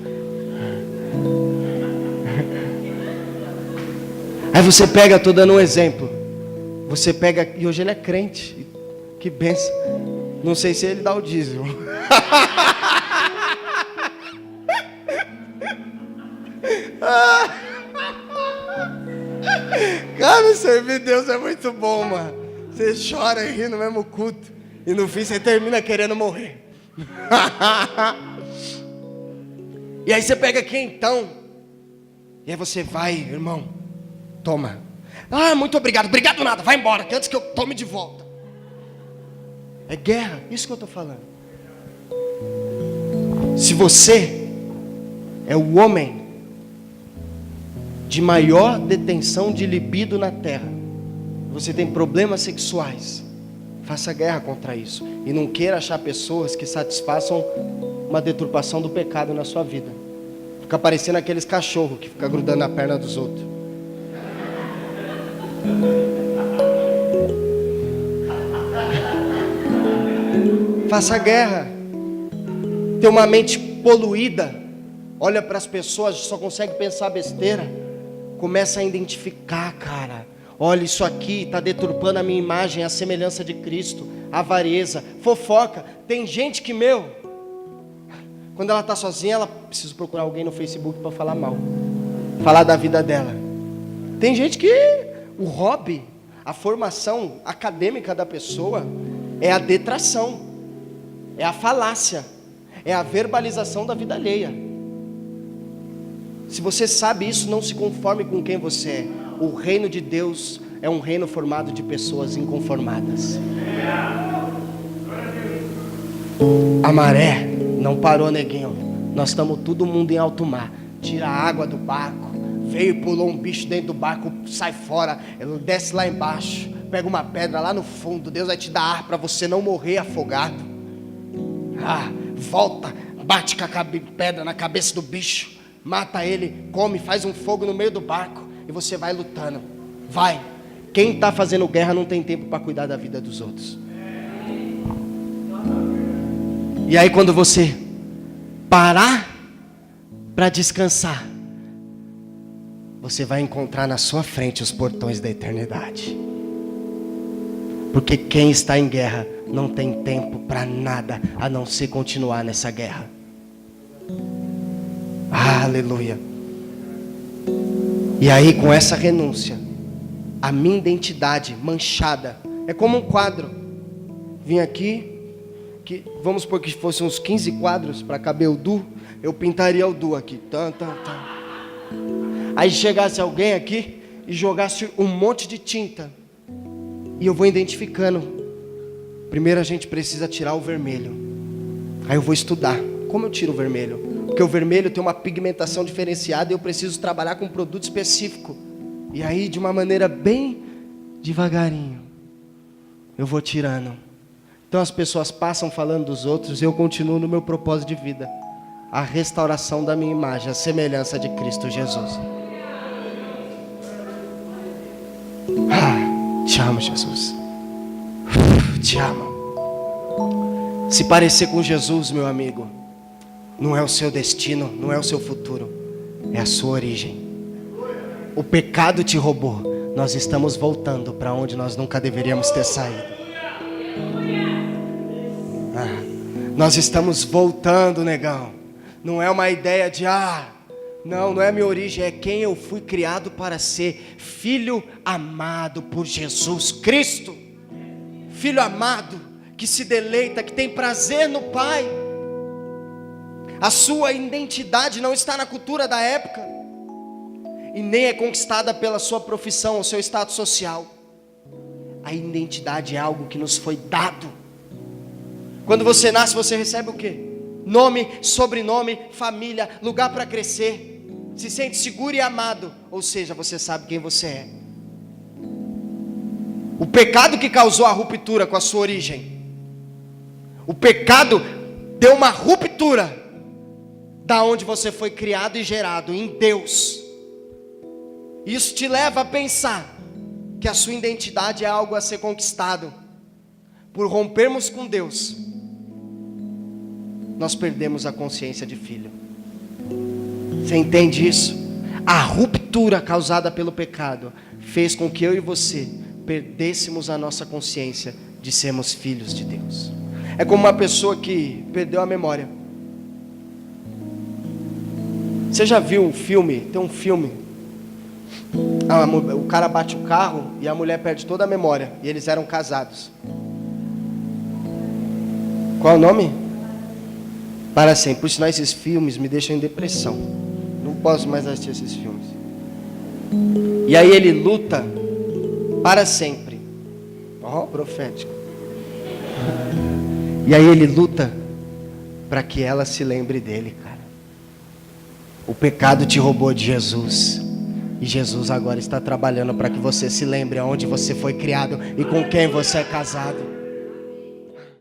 Aí você pega, estou dando um exemplo. Você pega, e hoje ele é crente. Que benção. Não sei se ele dá o dízimo. Cara, servir Deus é muito bom, mano. Você chora e ri no mesmo culto. E no fim você termina querendo morrer. E aí você pega aqui então. E aí você vai, irmão. Toma. Ah, muito obrigado. Obrigado nada. Vai embora, que antes que eu tome de volta. É guerra. Isso que eu estou falando. Se você é o homem de maior detenção de libido na terra, você tem problemas sexuais, faça guerra contra isso. E não queira achar pessoas que satisfaçam uma deturpação do pecado na sua vida. Fica parecendo aqueles cachorros que ficam grudando na perna dos outros. Faça guerra. Tem uma mente poluída, olha para as pessoas, só consegue pensar besteira. Começa a identificar, cara. Olha, isso aqui está deturpando a minha imagem, a semelhança de Cristo. Avareza, fofoca. Tem gente que, quando ela está sozinha, ela precisa procurar alguém no Facebook para falar mal, falar da vida dela. Tem gente que o hobby, a formação acadêmica da pessoa é a detração, é a falácia, é a verbalização da vida alheia. Se você sabe isso, não se conforme com quem você é. O reino de Deus é um reino formado de pessoas inconformadas. A maré não parou, neguinho. Nós estamos todo mundo em alto mar. Tira a água do barco. Veio e pulou um bicho dentro do barco, sai fora. Ele desce lá embaixo, pega uma pedra lá no fundo. Deus vai te dar ar para você não morrer afogado. Volta, bate com a pedra na cabeça do bicho, mata ele, come, faz um fogo no meio do barco. E você vai lutando. Vai. Quem está fazendo guerra não tem tempo para cuidar da vida dos outros. E aí quando você parar para descansar, você vai encontrar na sua frente os portões da eternidade. Porque quem está em guerra não tem tempo para nada, a não ser continuar nessa guerra. Aleluia. E aí com essa renúncia, a minha identidade manchada, é como um quadro. Vim aqui, vamos supor que fossem uns 15 quadros para caber o Du, eu pintaria o Du aqui. Aí chegasse alguém aqui e jogasse um monte de tinta, e eu vou identificando. Primeiro a gente precisa tirar o vermelho. Aí eu vou estudar como eu tiro o vermelho, porque o vermelho tem uma pigmentação diferenciada e eu preciso trabalhar com um produto específico. E aí de uma maneira bem devagarinho eu vou tirando. Então as pessoas passam falando dos outros, eu continuo no meu propósito de vida, a restauração da minha imagem, a semelhança de Cristo Jesus. Te amo, Jesus. Te amo. Se parecer com Jesus, meu amigo, não é o seu destino, não é o seu futuro, é a sua origem. O pecado te roubou. Nós estamos voltando para onde nós nunca deveríamos ter saído. Nós estamos voltando, negão. Não é uma ideia de não é minha origem, é quem eu fui criado para ser. Filho amado por Jesus Cristo. Filho amado que se deleita, que tem prazer no Pai. A sua identidade não está na cultura da época, e nem é conquistada pela sua profissão ou seu status social. A identidade é algo que nos foi dado. Quando você nasce, você recebe o quê? Nome, sobrenome, família, lugar para crescer. se sente seguro e amado, ou seja, você sabe quem você é. O pecado que causou a ruptura com a sua origem, o pecado deu uma ruptura da onde você foi criado e gerado, em Deus. Isso te leva a pensar que a sua identidade é algo a ser conquistado. Por rompermos com Deus, nós perdemos a consciência de filho. Você entende isso? A ruptura causada pelo pecado fez com que eu e você perdêssemos a nossa consciência de sermos filhos de Deus. É como uma pessoa que perdeu a memória. Você já viu um filme? Tem um filme. O cara bate o carro e a mulher perde toda a memória. E eles eram casados. Qual é o nome? Para sempre. Por sinal, esses filmes me deixam em depressão. Não posso mais assistir esses filmes. E aí ele luta para sempre. Profético. E aí ele luta para que ela se lembre dele, cara. O pecado te roubou de Jesus. E Jesus agora está trabalhando para que você se lembre aonde você foi criado e com quem você é casado.